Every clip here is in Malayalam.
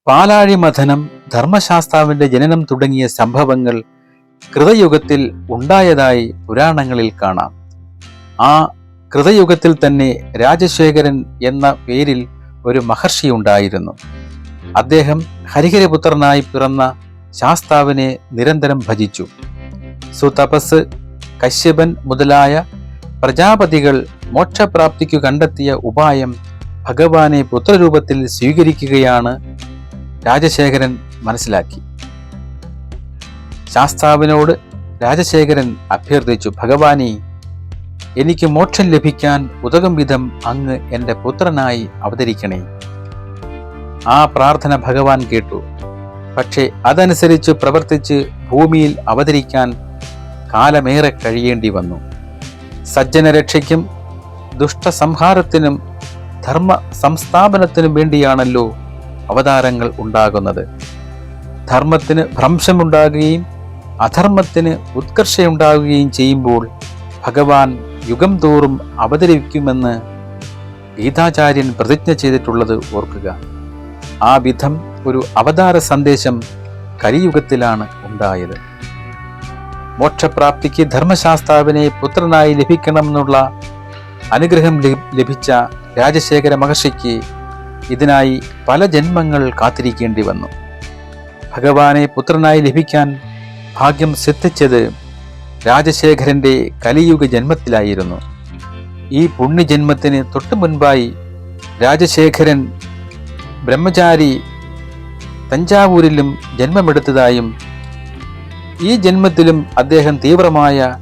പാലാഴിമഥനം, ധർമ്മശാസ്താവിന്റെ ജനനം തുടങ്ങിയ സംഭവങ്ങൾ കൃതയുഗത്തിൽ ഉണ്ടായതായി പുരാണങ്ങളിൽ കാണാം. ആ കൃതയുഗത്തിൽ തന്നെ രാജശേഖരൻ എന്ന പേരിൽ ഒരു മഹർഷി ഉണ്ടായിരുന്നു. അദ്ദേഹം ഹരിഹരപുത്രനായി പിറന്ന ശാസ്താവിനെ നിരന്തരം ഭജിച്ചു. സുതപസ്, കശ്യപൻ മുതലായ പ്രജാപതികൾ മോക്ഷപ്രാപ്തിക്കു കണ്ടെത്തിയ ഉപായം ഭഗവാനെ പുത്രരൂപത്തിൽ സ്വീകരിക്കുകയാണ് രാജശേഖരൻ മനസ്സിലാക്കി. ശാസ്താവിനോട് രാജശേഖരൻ അഭ്യർത്ഥിച്ചു, ഭഗവാനെ, എനിക്ക് മോക്ഷം ലഭിക്കാൻ ഉതകും വിധം അങ്ങ് എൻ്റെ പുത്രനായി അവതരിക്കണേ. ആ പ്രാർത്ഥന ഭഗവാൻ കേട്ടു. പക്ഷേ അതനുസരിച്ച് പ്രവർത്തിച്ച് ഭൂമിയിൽ അവതരിക്കാൻ കാലമേറെ കഴിയേണ്ടി വന്നു. സജ്ജനരക്ഷയ്ക്കും ദുഷ്ടസംഹാരത്തിനും ധർമ്മ സംസ്ഥാപനത്തിനും വേണ്ടിയാണല്ലോ അവതാരങ്ങൾ ഉണ്ടാകുന്നത്. ധർമ്മത്തിന് ഭ്രംശമുണ്ടാകുകയും അധർമ്മത്തിന് ഉത്കർഷയുണ്ടാകുകയും ചെയ്യുമ്പോൾ ഭഗവാൻ യുഗം തോറും അവതരിക്കുമെന്ന് ഗീതാചാര്യൻ പ്രതിജ്ഞ ചെയ്തിട്ടുള്ളത് ഓർക്കുക. ആ വിധം ഒരു അവതാര സന്ദേശം കലിയുഗത്തിലാണ് ഉണ്ടായത്. മോക്ഷപ്രാപ്തിക്ക് ധർമ്മശാസ്താവിനെ പുത്രനായി ലഭിക്കണമെന്നുള്ള അനുഗ്രഹം ലഭിച്ച രാജശേഖര മഹർഷിക്ക് ഇതിനായി പല ജന്മങ്ങൾ കാത്തിരിക്കേണ്ടി വന്നു. ഭഗവാനെ പുത്രനായി ലഭിക്കാൻ ഭാഗ്യം സിദ്ധിച്ചത് രാജശേഖരന്റെ കലിയുഗ ജന്മത്തിലായിരുന്നു. ഈ പുണ്യജന്മത്തിന് തൊട്ടു മുൻപായി രാജശേഖരൻ ബ്രഹ്മചാരി തഞ്ചാവൂരിലും ജന്മമെടുത്തതായും ഈ ജന്മത്തിലും അദ്ദേഹം തീവ്രമായ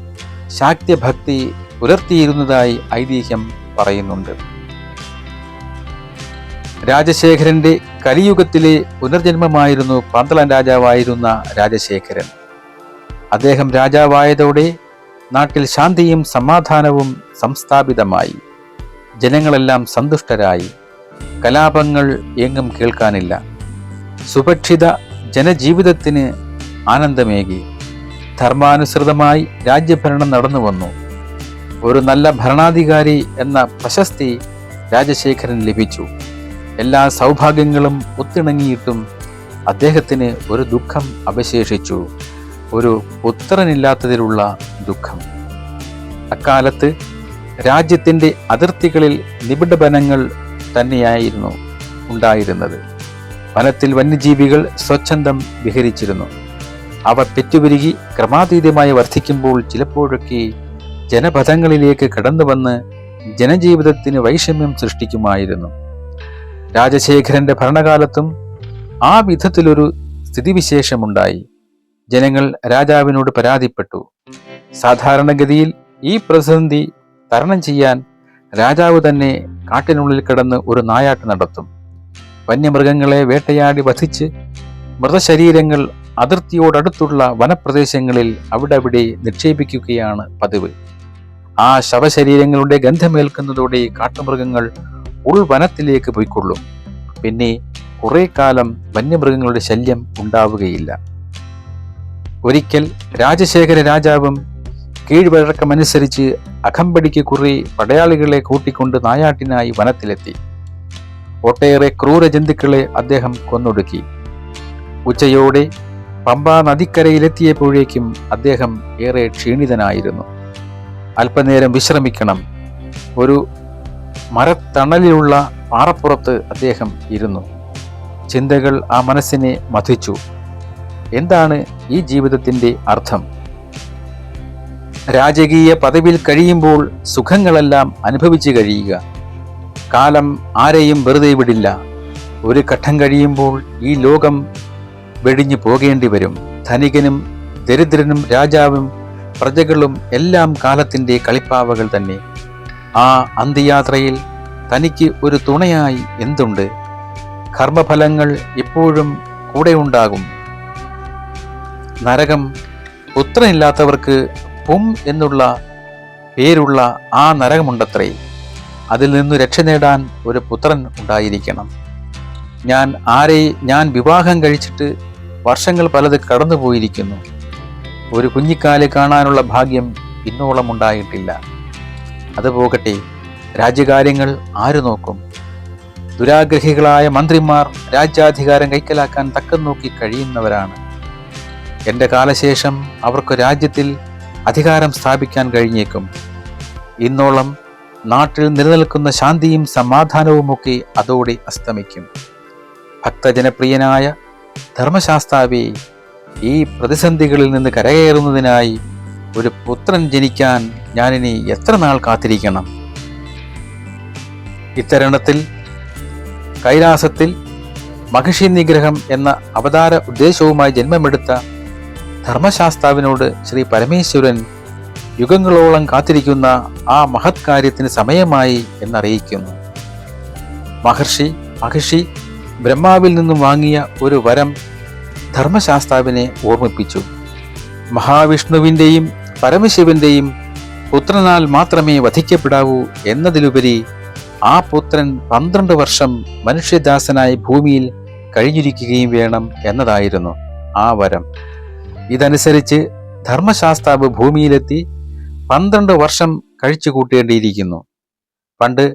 ശാക്ത്യഭക്തി പുലർത്തിയിരുന്നതായി ഐതിഹ്യം പറയുന്നുണ്ട്. രാജശേഖരന്റെ കലിയുഗത്തിലെ പുനർജന്മമായിരുന്നു പന്തളം രാജാവായിരുന്ന രാജശേഖരൻ. അദ്ദേഹം രാജാവായതോടെ നാട്ടിൽ ശാന്തിയും സമാധാനവും സംസ്ഥാപിതമായി. ജനങ്ങളെല്ലാം സന്തുഷ്ടരായി. കലാപങ്ങൾ എങ്ങും കേൾക്കാനില്ല. സുഭിക്ഷിത ജനജീവിതത്തിന് ആനന്ദമേകി. ധർമാനുസൃതമായി രാജ്യഭരണം നടന്നു വന്നു. ഒരു നല്ല ഭരണാധികാരി എന്ന പ്രശസ്തി രാജശേഖരൻ ലഭിച്ചു. എല്ലാ സൗഭാഗ്യങ്ങളും ഒത്തിണങ്ങിയിട്ടും അദ്ദേഹത്തിന് ഒരു ദുഃഖം അവശേഷിച്ചു, ഒരു പുത്രനില്ലാത്തതിലുള്ള ദുഃഖം. അക്കാലത്ത് രാജ്യത്തിൻ്റെ അതിർത്തികളിൽ നിബിഡവനങ്ങൾ തന്നെയായിരുന്നു ഉണ്ടായിരുന്നത്. വനത്തിൽ വന്യജീവികൾ സ്വച്ഛന്തം വിഹരിച്ചിരുന്നു. അവ പെറ്റുപെരുകി ക്രമാതീതമായി വർദ്ധിക്കുമ്പോൾ ചിലപ്പോഴൊക്കെ ജനപഥങ്ങളിലേക്ക് കടന്നുവന്ന് ജനജീവിതത്തിന് വൈഷമ്യം സൃഷ്ടിക്കുമായിരുന്നു. രാജശേഖരന്റെ ഭരണകാലത്തും ആ വിധത്തിലൊരു സ്ഥിതിവിശേഷമുണ്ടായി. ജനങ്ങൾ രാജാവിനോട് പരാതിപ്പെട്ടു. സാധാരണഗതിയിൽ ഈ പ്രതിസന്ധി തരണം ചെയ്യാൻ രാജാവ് തന്നെ കാട്ടിനുള്ളിൽ കിടന്ന് ഒരു നായാട്ട് നടത്തും. വന്യമൃഗങ്ങളെ വേട്ടയാടി വധിച്ച് മൃതശരീരങ്ങൾ അതിർത്തിയോടടുത്തുള്ള വനപ്രദേശങ്ങളിൽ അവിടെ നിക്ഷേപിക്കുകയാണ് പതിവ്. ആ ശവശരീരങ്ങളുടെ ഗന്ധമേൽക്കുന്നതോടെ കാട്ടുമൃഗങ്ങൾ ഉൾവനത്തിലേക്ക് പോയിക്കൊള്ളും. പിന്നെ കുറെ കാലം വന്യമൃഗങ്ങളുടെ ശല്യം ഉണ്ടാവുകയില്ല. ഒരിക്കൽ രാജശേഖര രാജാവും കീഴ്വഴക്കമനുസരിച്ച് അകമ്പടിക്ക് കുറെ പടയാളികളെ കൂട്ടിക്കൊണ്ട് നായാട്ടിനായി വനത്തിലെത്തി. ഒട്ടേറെ ക്രൂര ജന്തുക്കളെ അദ്ദേഹം കൊന്നൊടുക്കി. ഉച്ചയോടെ പമ്പാ നദിക്കരയിലെത്തിയപ്പോഴേക്കും അദ്ദേഹം ഏറെ ക്ഷീണിതനായിരുന്നു. അല്പനേരം വിശ്രമിക്കണം. ഒരു മരത്തണലിലുള്ള പാറപ്പുറത്ത് അദ്ദേഹം ഇരുന്നു. ചിന്തകൾ ആ മനസ്സിനെ മഥിച്ചു. എന്താണ് ഈ ജീവിതത്തിൻ്റെ അർത്ഥം? രാജകീയ പദവിയിൽ കഴിയുമ്പോൾ സുഖങ്ങളെല്ലാം അനുഭവിച്ചു കഴിയുക. കാലം ആരെയും വെറുതെ വിടില്ല. ഒരു ഘട്ടം കഴിയുമ്പോൾ ഈ ലോകം വെടിഞ്ഞു പോകേണ്ടി വരും. ധനികനും ദരിദ്രനും രാജാവും പ്രജകളും എല്ലാം കാലത്തിൻ്റെ കളിപ്പാവകൾ തന്നെ. ആ അന്ത്യയാത്രയിൽ തനിക്ക് ഒരു തുണയായി എന്തുണ്ട്? കർമ്മഫലങ്ങൾ എപ്പോഴും കൂടെ ഉണ്ടാകും. നരകം പുത്രനില്ലാത്തവർക്ക് പും എന്നുള്ള പേരുള്ള ആ നരകമുണ്ടത്രേ. അതിൽ നിന്നു രക്ഷ നേടാൻ ഒരു പുത്രൻ ഉണ്ടായിരിക്കണം. ഞാൻ വിവാഹം കഴിച്ചിട്ട് വർഷങ്ങൾ പലത് കടന്നുപോയിരിക്കുന്നു. ഒരു കുഞ്ഞിക്കാല് കാണാനുള്ള ഭാഗ്യം ഇന്നോളം ഉണ്ടായിട്ടില്ല. അതുപോകട്ടെ, രാജ്യകാര്യങ്ങൾ ആര് നോക്കും? ദുരാഗ്രഹികളായ മന്ത്രിമാർ രാജ്യാധികാരം കൈക്കലാക്കാൻ തക്കം നോക്കി കഴിയുന്നവരാണ്. എൻ്റെ കാലശേഷം അവർക്ക് രാജ്യത്തിൽ അധികാരം സ്ഥാപിക്കാൻ കഴിഞ്ഞേക്കും. ഇന്നോളം നാട്ടിൽ നിലനിൽക്കുന്ന ശാന്തിയും സമാധാനവുമൊക്കെ അതോടെ അസ്തമിക്കും. ഭക്തജനപ്രിയനായ ധർമ്മശാസ്താവേ, ഈ പ്രതിസന്ധികളിൽ നിന്ന് കരകയറുന്നതിനായി ഒരു പുത്രൻ ജനിക്കാൻ ഞാനിനി എത്ര നാൾ കാത്തിരിക്കണം? ഇത്തരുണത്തിൽ കൈലാസത്തിൽ മഹിഷി നിഗ്രഹം എന്ന അവതാര ഉദ്ദേശവുമായി ജന്മമെടുത്ത ധർമ്മശാസ്താവിനോട് ശ്രീ പരമേശ്വരൻ യുഗങ്ങളോളം കാത്തിരിക്കുന്ന ആ മഹത് കാര്യത്തിന് സമയമായി എന്നറിയിക്കുന്നു. മഹിഷി ബ്രഹ്മാവിൽ നിന്നും വാങ്ങിയ ഒരു വരം ധർമ്മശാസ്താവിനെ ഓർമ്മിപ്പിച്ചു. മഹാവിഷ്ണുവിൻ്റെയും പരമശിവന്റെയും പുത്രനാൽ മാത്രമേ വധിക്കപ്പെടാവൂ എന്നതിലുപരി ആ പുത്രൻ 12 വർഷം മനുഷ്യദാസനായി ഭൂമിയിൽ കഴിഞ്ഞിരിക്കുകയും വേണം എന്നതായിരുന്നു ആ വരം. ഇതനുസരിച്ച് ധർമ്മശാസ്താവ് ഭൂമിയിലെത്തി 12 വർഷം കഴിച്ചു കൂട്ടേണ്ടിയിരിക്കുന്നു. പണ്ട്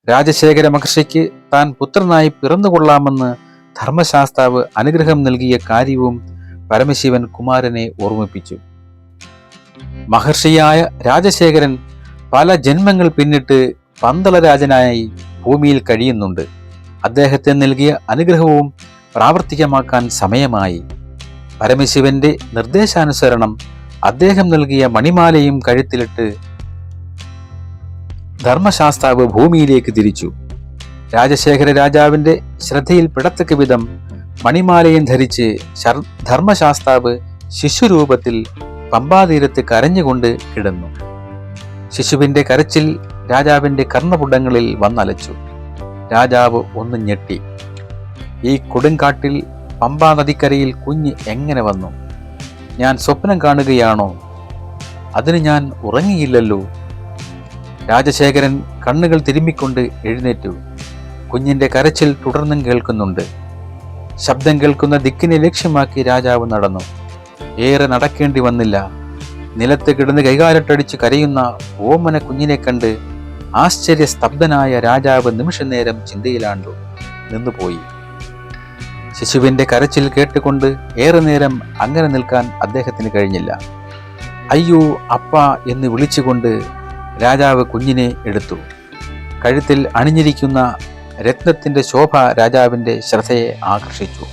രാജശേഖര മഹർഷിക്ക് താൻ പുത്രനായി പിറന്നുകൊള്ളാമെന്ന് ധർമ്മശാസ്താവ് അനുഗ്രഹം നൽകിയ കാര്യവും പരമശിവൻ കുമാരനെ ഓർമ്മിപ്പിച്ചു. മഹർഷിയായ രാജശേഖരൻ പല ജന്മങ്ങൾ പിന്നിട്ട് പന്തളരാജനായി ഭൂമിയിൽ കഴിയുന്നുണ്ട്. അദ്ദേഹത്തെ നൽകിയ അനുഗ്രഹവും പ്രാവർത്തികമാക്കാൻ സമയമായി. പരമശിവന്റെ നിർദ്ദേശാനുസരണം അദ്ദേഹം നൽകിയ മണിമാലയും കഴുത്തിലിട്ട് ധർമ്മശാസ്താവ് ഭൂമിയിലേക്ക് തിരിച്ചു. രാജശേഖര രാജാവിന്റെ ശ്രദ്ധയിൽപ്പെടത്തക്ക വിധം മണിമാലയും ധരിച്ച് ധർമ്മശാസ്താവ് ശിശുരൂപത്തിൽ പമ്പാതീരത്ത് കരഞ്ഞുകൊണ്ട് കിടന്നു. ശിശുവിന്റെ കരച്ചിൽ രാജാവിന്റെ കർണപുടങ്ങളിൽ വന്നലച്ചു. രാജാവ് ഒന്ന് ഞെട്ടി. ഈ കൊടുങ്കാട്ടിൽ പമ്പാ നദിക്കരയിൽ കുഞ്ഞ് എങ്ങനെ വന്നു? ഞാൻ സ്വപ്നം കാണുകയാണോ? അതിന് ഞാൻ ഉറങ്ങിയില്ലല്ലോ. രാജശേഖരൻ കണ്ണുകൾ തിരുമ്മിക്കൊണ്ട് എഴുന്നേറ്റു. കുഞ്ഞിന്റെ കരച്ചിൽ തുടർന്നും കേൾക്കുന്നുണ്ട്. ശബ്ദം കേൾക്കുന്ന ദിക്കിനെ ലക്ഷ്യമാക്കി രാജാവ് നടന്നു. ഏറെ നടക്കേണ്ടി വന്നില്ല. നിലത്ത് കിടന്ന് കൈകാലിട്ടടിച്ച് കരയുന്ന ഓമന കുഞ്ഞിനെ കണ്ട് ആശ്ചര്യസ്തബ്ധനായ രാജാവ് നിമിഷനേരം ചിന്തയിലാണ്ടു നിന്നുപോയി. ശിശുവിന്റെ കരച്ചിൽ കേട്ടുകൊണ്ട് ഏറെ നേരം അങ്ങനെ നിൽക്കാൻ അദ്ദേഹത്തിന് കഴിഞ്ഞില്ല. അയ്യോ അപ്പ എന്ന് വിളിച്ചുകൊണ്ട് രാജാവ് കുഞ്ഞിനെ എടുത്തു. കഴുത്തിൽ അണിഞ്ഞിരിക്കുന്ന രത്നത്തിന്റെ ശോഭ രാജാവിന്റെ ശ്രദ്ധയെ ആകർഷിച്ചു.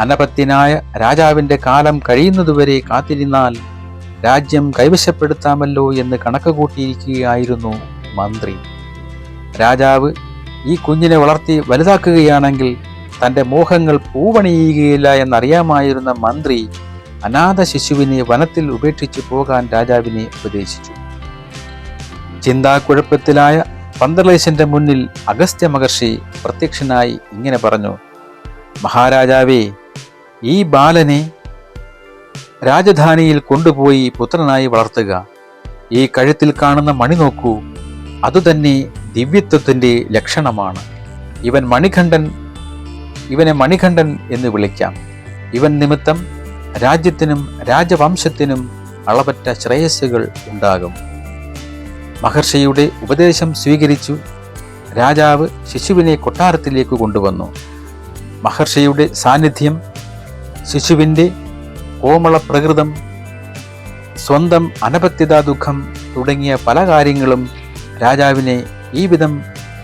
അനപത്യനായ രാജാവിന്റെ കാലം കഴിയുന്നതുവരെ കാത്തിരുന്നാൽ രാജ്യം കൈവശപ്പെടുത്താമല്ലോ എന്ന് കണക്ക് കൂട്ടിയിരിക്കുകയായിരുന്നു മന്ത്രി. രാജാവ് ഈ കുഞ്ഞിനെ വളർത്തി വലുതാക്കുകയാണെങ്കിൽ തൻ്റെ മോഹങ്ങൾ പൂവണിയുകയില്ല എന്നറിയാമായിരുന്ന മന്ത്രി അനാഥ ശിശുവിനെ വനത്തിൽ ഉപേക്ഷിച്ചു പോകാൻ രാജാവിനെ ഉപദേശിച്ചു. ചിന്താക്കുഴപ്പത്തിലായ പന്തളേശന്റെ മുന്നിൽ അഗസ്ത്യ മഹർഷി പ്രത്യക്ഷനായി ഇങ്ങനെ പറഞ്ഞു: മഹാരാജാവേ, ഈ ബാലനെ രാജധാനിയിൽ കൊണ്ടുപോയി പുത്രനായി വളർത്തുക. ഈ കഴുത്തിൽ കാണുന്ന മണി നോക്കൂ, അതുതന്നെ ദിവ്യത്വത്തിന്റെ ലക്ഷണമാണ്. ഇവനെ മണികണ്ഠൻ എന്ന് വിളിക്കാം. ഇവൻ നിമിത്തം രാജ്യത്തിനും രാജവംശത്തിനും അളവറ്റ ശ്രേയസ്സുകൾ ഉണ്ടാകും. മഹർഷിയുടെ ഉപദേശം സ്വീകരിച്ചു രാജാവ് ശിശുവിനെ കൊട്ടാരത്തിലേക്ക് കൊണ്ടുവന്നു. മഹർഷിയുടെ സാന്നിധ്യം, ശിശുവിൻ്റെ കോമള പ്രകൃതം, സ്വന്തം അനപത്യതാ ദുഃഖം തുടങ്ങിയ പല കാര്യങ്ങളും രാജാവിനെ ഈ വിധം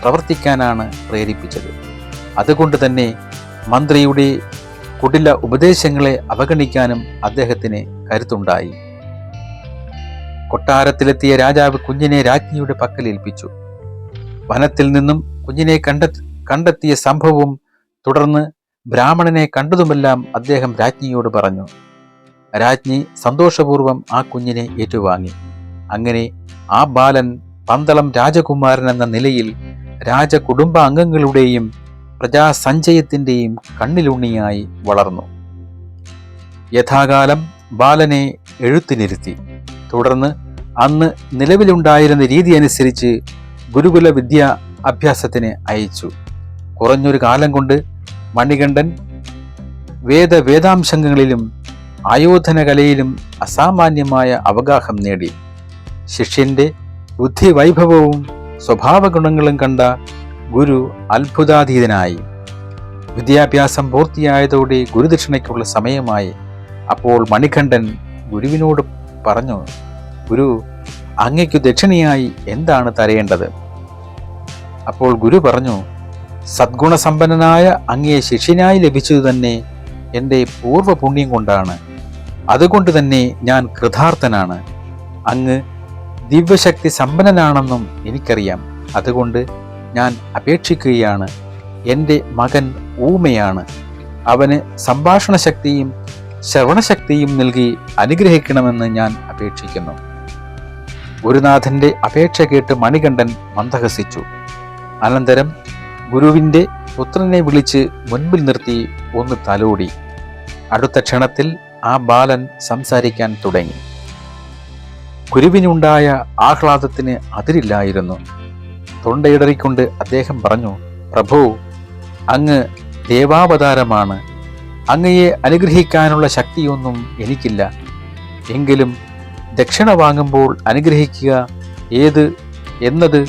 പ്രവർത്തിക്കാനാണ് പ്രേരിപ്പിച്ചത്. അതുകൊണ്ട് തന്നെ മന്ത്രിയുടെ കുടില ഉപദേശങ്ങളെ അവഗണിക്കാനും അദ്ദേഹത്തിന് കരുത്തുണ്ടായി. കൊട്ടാരത്തിലെത്തിയ രാജാവ് കുഞ്ഞിനെ രാജ്ഞിയുടെ പക്കലേൽപ്പിച്ചു. വനത്തിൽ നിന്നും കുഞ്ഞിനെ കണ്ടെത്തിയ സംഭവവും തുടർന്ന് ബ്രാഹ്മണനെ കണ്ടതുമെല്ലാം അദ്ദേഹം രാജ്ഞിയോട് പറഞ്ഞു. രാജ്ഞി സന്തോഷപൂർവ്വം ആ കുഞ്ഞിനെ ഏറ്റുവാങ്ങി. അങ്ങനെ ആ ബാലൻ പന്തളം രാജകുമാരൻ എന്ന നിലയിൽ രാജകുടുംബ അംഗങ്ങളുടെയും പ്രജാസഞ്ചയത്തിൻ്റെയും കണ്ണിലുണ്ണിയായി വളർന്നു. യഥാകാലം ബാലനെ എഴുത്തിനിരുത്തി. തുടർന്ന് അന്ന് നിലവിലുണ്ടായിരുന്ന രീതി അനുസരിച്ച് ഗുരുകുല വിദ്യാ അഭ്യാസത്തിന് അയച്ചു. കുറഞ്ഞൊരു കാലം കൊണ്ട് മണികണ്ഠൻ വേദാംശങ്ങളിലും ആയോധന കലയിലും അസാമാന്യമായ അവഗാഹം നേടി. ശിഷ്യന്റെ ബുദ്ധിവൈഭവവും സ്വഭാവഗുണങ്ങളും കണ്ട ഗുരു അത്ഭുതാതീതനായി. വിദ്യാഭ്യാസം പൂർത്തിയായതോടെ ഗുരുദക്ഷിണയ്ക്കുള്ള സമയമായി. അപ്പോൾ മണികണ്ഠൻ ഗുരുവിനോട് പറഞ്ഞു, ഗുരു, അങ്ങയ്ക്കു ദക്ഷിണയായി എന്താണ് തരേണ്ടത്? അപ്പോൾ ഗുരു പറഞ്ഞു, സദ്ഗുണസമ്പന്നനായ അങ്ങയെ ശിഷ്യനായി ലഭിച്ചതു തന്നെ എൻ്റെ പൂർവ്വ പുണ്യം കൊണ്ടാണ്. അതുകൊണ്ട് തന്നെ ഞാൻ കൃതാർത്ഥനാണ്. അങ്ങ് ദിവ്യശക്തി സമ്പന്നനാണെന്നും എനിക്കറിയാം. അതുകൊണ്ട് ഞാൻ അപേക്ഷിക്കുകയാണ്. എൻ്റെ മകൻ ഊമയാണ്. അവന് സംഭാഷണ ശക്തിയും ശ്രവണശക്തിയും നൽകി അനുഗ്രഹിക്കണമെന്ന് ഞാൻ അപേക്ഷിക്കുന്നു. ഗുരുനാഥന്റെ അപേക്ഷ കേട്ട് മണികണ്ഠൻ മന്ദഹസിച്ചു. അനന്തരം ഗുരുവിൻ്റെ പുത്രനെ വിളിച്ച് മുൻപിൽ നിർത്തി ഒന്ന് തലോടി. അടുത്ത ക്ഷണത്തിൽ ആ ബാലൻ സംസാരിക്കാൻ തുടങ്ങി. ഗുരുവിനുണ്ടായ ആഹ്ലാദത്തിന് അതിരില്ലായിരുന്നു. തൊണ്ടയിടറിക്കൊണ്ട് അദ്ദേഹം പറഞ്ഞു, പ്രഭു, അങ്ങ് ദേവാവതാരമാണ്. അങ്ങയെ അനുഗ്രഹിക്കാനുള്ള ശക്തിയൊന്നും എനിക്കില്ല. എങ്കിലും ദക്ഷിണ വാങ്ങുമ്പോൾ അനുഗ്രഹിക്കുക ഏത് എന്നത്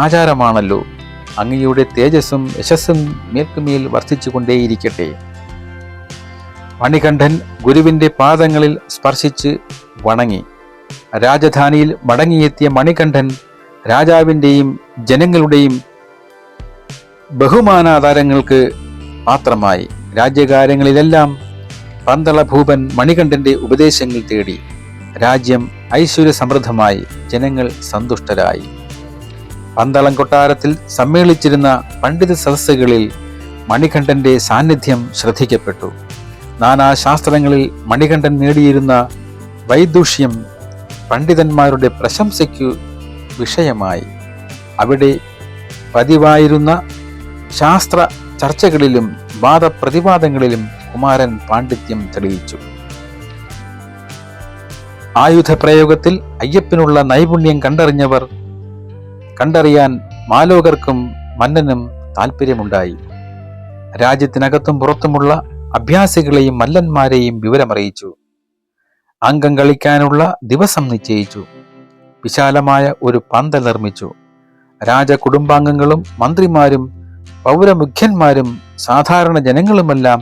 ആചാരമാണല്ലോ. അങ്ങയുടെ തേജസ്സും യശസ്സും മേൽക്കുമേൽ വർദ്ധിച്ചുകൊണ്ടേയിരിക്കട്ടെ. മണികണ്ഠൻ ഗുരുവിൻ്റെ പാദങ്ങളിൽ സ്പർശിച്ച് വണങ്ങി. രാജധാനിയിൽ മടങ്ങിയെത്തിയ മണികണ്ഠൻ രാജാവിൻ്റെയും ജനങ്ങളുടെയും ബഹുമാനാധാരങ്ങൾക്ക് പാത്രമായി. രാജ്യകാര്യങ്ങളിലെല്ലാം പന്തളഭൂപൻ മണികണ്ഠന്റെ ഉപദേശങ്ങൾ തേടി. രാജ്യം ഐശ്വര്യ സമൃദ്ധമായി. ജനങ്ങൾ സന്തുഷ്ടരായി. പന്തളം കൊട്ടാരത്തിൽ സമ്മേളിച്ചിരുന്ന പണ്ഡിത സദസ്സുകളിൽ മണികണ്ഠന്റെ സാന്നിധ്യം ശ്രദ്ധിക്കപ്പെട്ടു. നാനാശാസ്ത്രങ്ങളിൽ മണികണ്ഠൻ നേടിയിരുന്ന വൈദൂഷ്യം പണ്ഡിതന്മാരുടെ പ്രശംസയ്ക്കു വിഷയമായി. അവിടെ പതിവായിരുന്ന ശാസ്ത്ര ചർച്ചകളിലും വാദപ്രതിവാദങ്ങളിലും കുമാരൻ പാണ്ഡിത്യം തെളിയിച്ചു. ആയുധപ്രയോഗത്തിൽ അയ്യപ്പനുള്ള നൈപുണ്യം കണ്ടറിയാൻ മാലോകർക്കും മന്നനും താല്പര്യമുണ്ടായി. രാജ്യത്തിനകത്തും പുറത്തുമുള്ള അഭ്യാസികളെയും മല്ലന്മാരെയും വിവരമറിയിച്ചു. അംഗം കളിക്കാനുള്ള ദിവസം നിശ്ചയിച്ചു. വിശാലമായ ഒരു പന്തൽ നിർമ്മിച്ചു. രാജകുടുംബാംഗങ്ങളും മന്ത്രിമാരും പൗരമുഖ്യന്മാരും സാധാരണ ജനങ്ങളുമെല്ലാം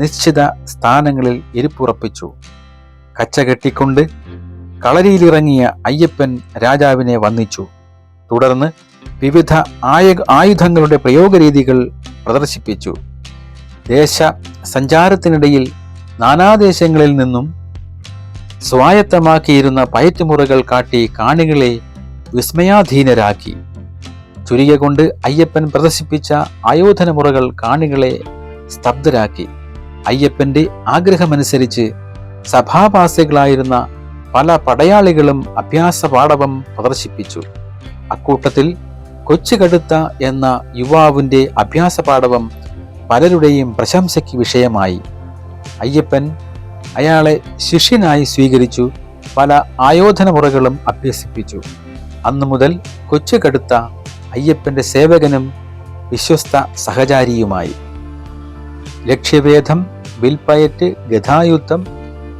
നിശ്ചിത സ്ഥാനങ്ങളിൽ ഇരിപ്പുറപ്പിച്ചു. കച്ചകെട്ടിക്കൊണ്ട് കളരിയിലിറങ്ങിയ അയ്യപ്പൻ രാജാവിനെ വന്ദിച്ചു. തുടർന്ന് വിവിധ ആയുധങ്ങളുടെ പ്രയോഗരീതികൾ പ്രദർശിപ്പിച്ചു. ദേശ സഞ്ചാരത്തിനിടയിൽ നാനാദേശങ്ങളിൽ നിന്നും സ്വായത്തമാക്കിയിരുന്ന പയറ്റുമുറകൾ കാട്ടി കാണികളെ വിസ്മയാധീനരാക്കി. ചുരിക കൊണ്ട് അയ്യപ്പൻ പ്രദർശിപ്പിച്ച ആയോധനമുറകൾ കാണികളെ സ്തബ്ധരാക്കി. അയ്യപ്പന്റെ ആഗ്രഹമനുസരിച്ച് സഭാവാസികളായിരുന്ന പല പടയാളികളും അഭ്യാസ പാടവം പ്രദർശിപ്പിച്ചു. അക്കൂട്ടത്തിൽ കൊച്ചുകടുത്ത എന്ന യുവാവിന്റെ അഭ്യാസ പാടവം പലരുടെയും പ്രശംസയ്ക്ക് വിഷയമായി. അയ്യപ്പൻ അയാളെ ശിഷ്യനായി സ്വീകരിച്ചു. പല ആയോധനമുറകളും അഭ്യസിപ്പിച്ചു. അന്നു മുതൽ കൊച്ചുകടുത്ത അയ്യപ്പന്റെ സേവകനും വിശ്വസ്ത സഹചാരിയുമായി. ലക്ഷ്യഭേദം, വിൽപ്പയറ്റ്, ഗദായുദ്ധം,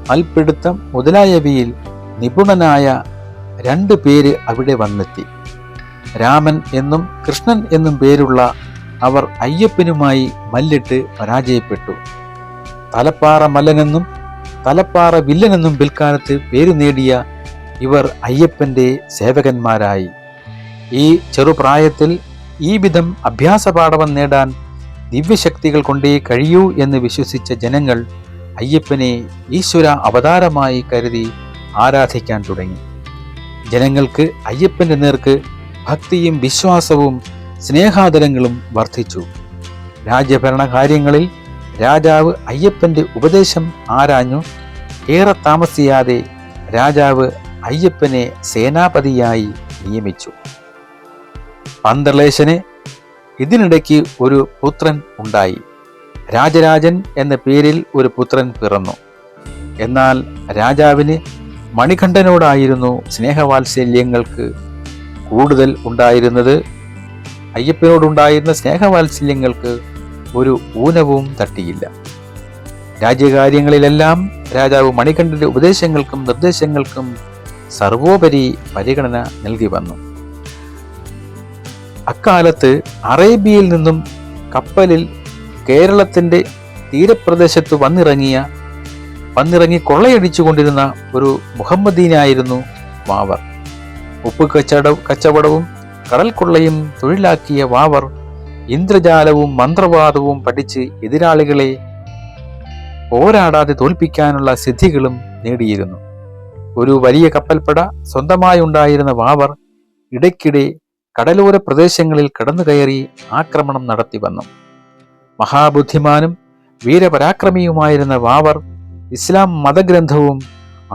മൽപിടുത്തം മുതലായവയിൽ നിപുണനായ 2 പേര് അവിടെ വന്നെത്തി. രാമൻ എന്നും കൃഷ്ണൻ എന്നും പേരുള്ള അവർ അയ്യപ്പനുമായി മല്ലിട്ട് പരാജയപ്പെട്ടു. തലപ്പാറ മല്ലനെന്നും തലപ്പാറ വില്ലനെന്നും പിൽക്കാലത്ത് പേരു നേടിയ ഇവർ അയ്യപ്പന്റെ സേവകന്മാരായി. ഈ ചെറുപ്രായത്തിൽ ഈ വിധം അഭ്യാസപാടവം നേടാൻ ദിവ്യശക്തികൾ കൊണ്ടേ കഴിയൂ എന്ന് വിശ്വസിച്ച ജനങ്ങൾ അയ്യപ്പനെ ഈശ്വര അവതാരമായി കരുതി ആരാധിക്കാൻ തുടങ്ങി. ജനങ്ങൾക്ക് അയ്യപ്പന്റെ നേർക്ക് ഭക്തിയും വിശ്വാസവും സ്നേഹാദരങ്ങളും വർദ്ധിച്ചു. രാജ്യഭരണ കാര്യങ്ങളിൽ രാജാവ് അയ്യപ്പന്റെ ഉപദേശം ആരാഞ്ഞു. ഏറെ താമസിയാതെ രാജാവ് അയ്യപ്പനെ സേനാപതിയായി നിയമിച്ചു. പന്തളേശന് ഇതിനിടയ്ക്ക് ഒരു പുത്രൻ ഉണ്ടായി. രാജരാജൻ എന്ന പേരിൽ ഒരു പുത്രൻ പിറന്നു. എന്നാൽ രാജാവിന് മണികണ്ഠനോടായിരുന്നു സ്നേഹവാത്സല്യങ്ങൾക്ക് കൂടുതൽ ഉണ്ടായിരുന്നത്. അയ്യപ്പനോടുണ്ടായിരുന്ന സ്നേഹവാത്സല്യങ്ങൾക്ക് ഒരു ഊനവും തട്ടിയില്ല. രാജ്യകാര്യങ്ങളിലെല്ലാം രാജാവ് മണികണ്ഠന്റെ ഉപദേശങ്ങൾക്കും നിർദ്ദേശങ്ങൾക്കും സർവോപരി പരിഗണന നൽകി വന്നു. അക്കാലത്ത് അറേബ്യയിൽ നിന്നും കപ്പലിൽ കേരളത്തിൻ്റെ തീരപ്രദേശത്ത് വന്നിറങ്ങി കൊള്ളയടിച്ചു കൊണ്ടിരുന്ന ഒരു മുഹമ്മദീനായിരുന്നു വാവർ. ഉപ്പ് കച്ചവടവും കടൽ കൊള്ളയും തൊഴിലാക്കിയ വാവർ ഇന്ദ്രജാലവും മന്ത്രവാദവും പഠിച്ച് എതിരാളികളെ പോരാടാതെ തോൽപ്പിക്കാനുള്ള സിദ്ധികളും നേടിയിരുന്നു. ഒരു വലിയ കപ്പൽപ്പട സ്വന്തമായി ഉണ്ടായിരുന്ന വാവർ ഇടയ്ക്കിടെ കടലോര പ്രദേശങ്ങളിൽ കടന്നുകയറി ആക്രമണം നടത്തി വന്നു. മഹാബുദ്ധിമാനും വീരപരാക്രമിയുമായിരുന്ന വാവർ ഇസ്ലാം മതഗ്രന്ഥവും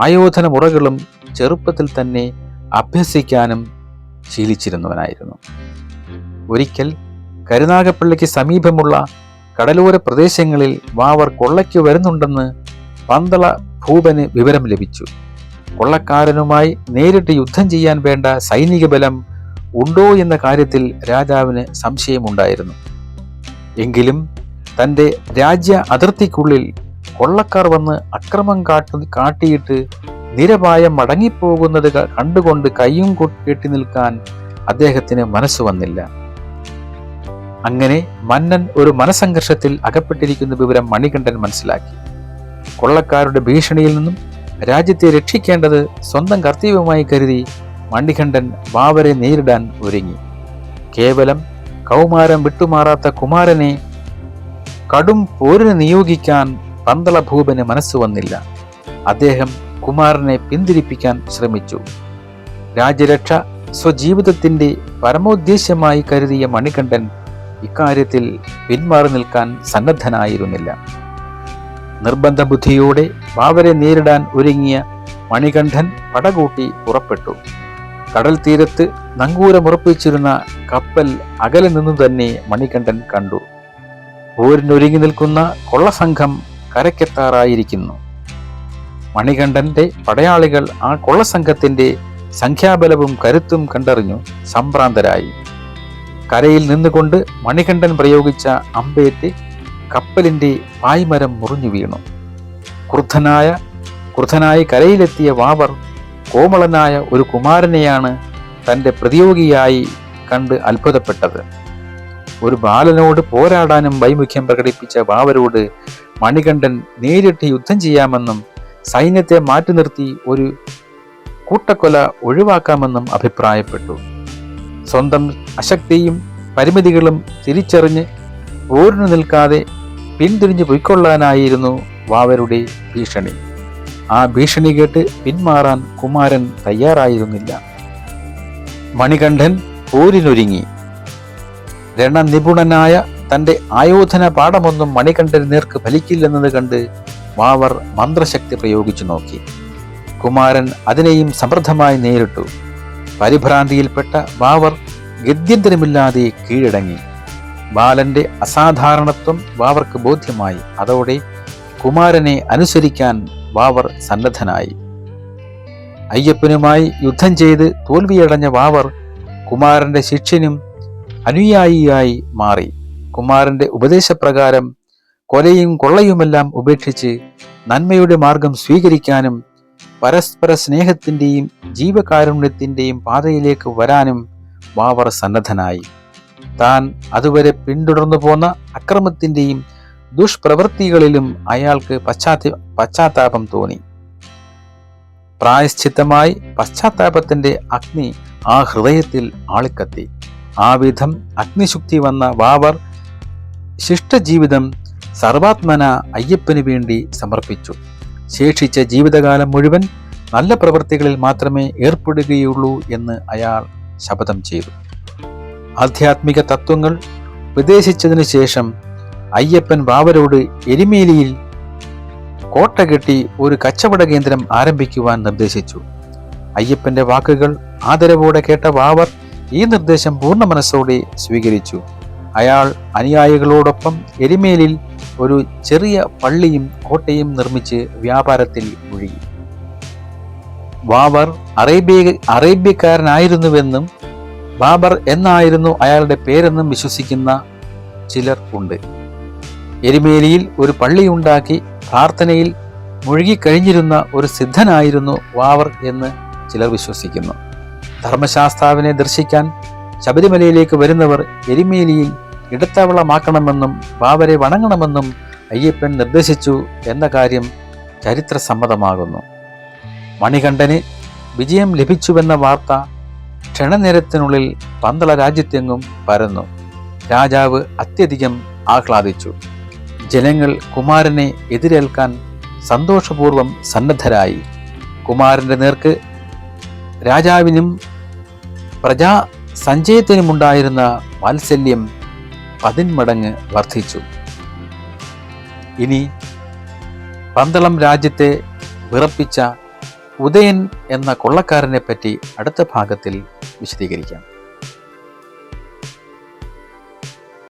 ആയോധന മുറകളും ചെറുപ്പത്തിൽ തന്നെ അഭ്യസിക്കാനും ശീലിച്ചിരുന്നവനായിരുന്നു. ഒരിക്കൽ കരുനാഗപ്പള്ളിക്ക് സമീപമുള്ള കടലോര പ്രദേശങ്ങളിൽ വാവർ കൊള്ളയ്ക്ക് വരുന്നുണ്ടെന്ന് പന്തള ഭൂപന് വിവരം ലഭിച്ചു. കൊള്ളക്കാരനുമായി നേരിട്ട് യുദ്ധം ചെയ്യാൻ വേണ്ട സൈനിക ബലം ഉണ്ടോ എന്ന കാര്യത്തിൽ രാജാവിന് സംശയമുണ്ടായിരുന്നു. എങ്കിലും തൻ്റെ രാജ്യ അതിർത്തിക്കുള്ളിൽ കൊള്ളക്കാർ വന്ന് അക്രമം കാട്ടിയിട്ട് നിരപായം മടങ്ങിപ്പോകുന്നത് കണ്ടുകൊണ്ട് കയ്യും കെട്ടി നിൽക്കാൻ അദ്ദേഹത്തിന് മനസ്സ് വന്നില്ല. അങ്ങനെ മന്നൻ ഒരു മനസംഘർഷത്തിൽ അകപ്പെട്ടിരിക്കുന്ന വിവരം മണികണ്ഠൻ മനസ്സിലാക്കി. കൊള്ളക്കാരുടെ ഭീഷണിയിൽ നിന്നും രാജ്യത്തെ രക്ഷിക്കേണ്ടത് സ്വന്തം കർത്തവ്യമായി കരുതി മണികണ്ഠൻ വാവരെ നേരിടാൻ ഒരുങ്ങി. കേവലം കൗമാരം വിട്ടുമാറാത്ത കുമാരനെ കടും പോരിന് നിയോഗിക്കാൻ പന്തള ഭൂപന് മനസ്സ് വന്നില്ല. അദ്ദേഹം കുമാരനെ പിന്തിരിപ്പിക്കാൻ ശ്രമിച്ചു. രാജ്യരക്ഷ സ്വജീവിതത്തിന്റെ പരമോദ്ദേശ്യമായി കരുതിയ മണികണ്ഠൻ ഇക്കാര്യത്തിൽ പിന്മാറി നിൽക്കാൻ സന്നദ്ധനായിരുന്നില്ല. നിർബന്ധ ബുദ്ധിയോടെ വാവരെ നേരിടാൻ ഒരുങ്ങിയ മണികണ്ഠൻ പടകൂട്ടി പുറപ്പെട്ടു. കടൽ തീരത്ത് നങ്കൂരമുറപ്പിച്ചിരുന്ന കപ്പൽ അകലെ നിന്നു തന്നെ മണികണ്ഠൻ കണ്ടു. പോരിനൊരുങ്ങി നിൽക്കുന്ന കൊള്ളസംഘം കരയ്ക്കെത്താറായിരിക്കുന്നു. മണികണ്ഠന്റെ പടയാളികൾ ആ കൊള്ളസംഘത്തിന്റെ സംഖ്യാബലവും കരുത്തും കണ്ടറിഞ്ഞു സംഭ്രാന്തരായി. കരയിൽ നിന്നുകൊണ്ട് മണികണ്ഠൻ പ്രയോഗിച്ച അമ്പേറ്റ് കപ്പലിന്റെ പായ്മരം മുറിഞ്ഞു വീണു. ക്രുദ്ധനായി കരയിലെത്തിയ വാവർ കോമളനായ ഒരു കുമാരനെയാണ് തൻ്റെ പ്രതിയോഗിയായി കണ്ട് അത്ഭുതപ്പെട്ടത്. ഒരു ബാലനോട് പോരാടാനും വൈമുഖ്യം പ്രകടിപ്പിച്ച വാവരോട് മണികണ്ഠൻ നേരിട്ട് യുദ്ധം ചെയ്യാമെന്നും സൈന്യത്തെ മാറ്റി നിർത്തി ഒരു കൂട്ടക്കൊല ഒഴിവാക്കാമെന്നും അഭിപ്രായപ്പെട്ടു. സ്വന്തം അശക്തിയും പരിമിതികളും തിരിച്ചറിഞ്ഞ് പോരിനു നിൽക്കാതെ പിന്തിരിഞ്ഞു പൊയ്ക്കൊള്ളാനായിരുന്നു വാവരുടെ ഭീഷണി. ആ ഭീഷണി കേട്ട് പിന്മാറാൻ കുമാരൻ തയ്യാറായിരുന്നില്ല. മണികണ്ഠൻ പോരിനൊരുങ്ങി. രണനിപുണനായ തൻ്റെ ആയോധന പാഠമൊന്നും മണികണ്ഠന് നേർക്ക് ഫലിക്കില്ലെന്നത് കണ്ട് വാവർ മന്ത്രശക്തി പ്രയോഗിച്ചു നോക്കി. കുമാരൻ അതിനെയും സമൃദ്ധമായി നേരിട്ടു. പരിഭ്രാന്തിയിൽപ്പെട്ട വാവർ ഗത്യന്തരമില്ലാതെ കീഴടങ്ങി. ബാലന്റെ അസാധാരണത്വം വാവർക്ക് ബോധ്യമായി. അതോടെ കുമാരനെ അനുസരിക്കാൻ വാവർ സന്നദ്ധനായി. അയ്യപ്പനുമായി യുദ്ധം ചെയ്ത് തോൽവിയടഞ്ഞ വാവർ കുമാരന്റെ ശിഷ്യനും അനുയായിയായി മാറി. കുമാരന്റെ ഉപദേശപ്രകാരം കൊലയും കൊള്ളയുമെല്ലാം ഉപേക്ഷിച്ച് നന്മയുടെ മാർഗം സ്വീകരിക്കാനും പരസ്പര സ്നേഹത്തിന്റെയും ജീവകാരുണ്യത്തിന്റെയും പാതയിലേക്ക് വരാനും വാവർ സന്നദ്ധനായി. താൻ അതുവരെ പിന്തുടർന്നു പോന്ന അക്രമത്തിന്റെയും ദുഷ്പ്രവൃത്തികളിലും അയാൾക്ക് പശ്ചാത്താപം തോന്നി. പ്രായശ്ചിത്തമായി പശ്ചാത്താപത്തിന്റെ അഗ്നി ആ ഹൃദയത്തിൽ ആളിക്കത്തി. ആ വിധം അഗ്നിശുക്തി വന്ന വാവർ ശിഷ്ടജീവിതം സർവാത്മന അയ്യപ്പന് വേണ്ടി സമർപ്പിച്ചു. ശേഷിച്ച ജീവിതകാലം മുഴുവൻ നല്ല പ്രവൃത്തികളിൽ മാത്രമേ ഏർപ്പെടുകയുള്ളൂ എന്ന് അയാൾ ശപഥം ചെയ്തു. ആധ്യാത്മിക തത്വങ്ങൾ ഉപദേശിച്ചതിനു ശേഷം അയ്യപ്പൻ വാവരോട് എരുമേലിയിൽ കോട്ട കെട്ടി ഒരു കച്ചവട കേന്ദ്രം ആരംഭിക്കുവാൻ നിർദ്ദേശിച്ചു. അയ്യപ്പന്റെ വാക്കുകൾ ആദരവോടെ കേട്ട വാവർ ഈ നിർദ്ദേശം പൂർണ്ണ മനസ്സോടെ സ്വീകരിച്ചു. അയാൾ അനുയായികളോടൊപ്പം എരുമേലിൽ ഒരു ചെറിയ പള്ളിയും കോട്ടയും നിർമ്മിച്ച് വ്യാപാരത്തിൽ മുഴുകി. വാവർ അറേബ്യക്കാരനായിരുന്നുവെന്നും ബാബർ എന്നായിരുന്നു അയാളുടെ പേരെന്നും വിശ്വസിക്കുന്ന ചിലർ ഉണ്ട്. എരുമേലിയിൽ ഒരു പള്ളിയുണ്ടാക്കി പ്രാർത്ഥനയിൽ മുഴുകിക്കഴിഞ്ഞിരുന്ന ഒരു സിദ്ധനായിരുന്നു വാവർ എന്ന് ചിലർ വിശ്വസിക്കുന്നു. ധർമ്മശാസ്താവിനെ ദർശിക്കാൻ ശബരിമലയിലേക്ക് വരുന്നവർ എരുമേലിയിൽ ഇടത്താവളമാക്കണമെന്നും ബാബരെ വണങ്ങണമെന്നും അയ്യപ്പൻ നിർദ്ദേശിച്ചു എന്ന കാര്യം ചരിത്രസമ്മതമാകുന്നു. മണികണ്ഠന് വിജയം ലഭിച്ചുവെന്ന വാർത്ത ക്ഷണനേരത്തിനുള്ളിൽ പന്തള രാജ്യത്തെങ്ങും പരന്നു. രാജാവ് അത്യധികം ആഹ്ലാദിച്ചു. ജനങ്ങൾ കുമാരനെ എതിരേൽക്കാൻ സന്തോഷപൂർവ്വം സന്നദ്ധരായി. കുമാരന്റെ നേർക്ക് രാജാവിനും പ്രജാ സഞ്ചയത്തിനുമുണ്ടായിരുന്ന വാത്സല്യം 10 മടങ്ങ് വർദ്ധിച്ചു. ഇനി പന്തളം രാജ്യത്തെ വിറപ്പിച്ച ഉദയൻ എന്ന കൊള്ളക്കാരനെ പറ്റി അടുത്ത ഭാഗത്തിൽ വിശദീകരിക്കാം.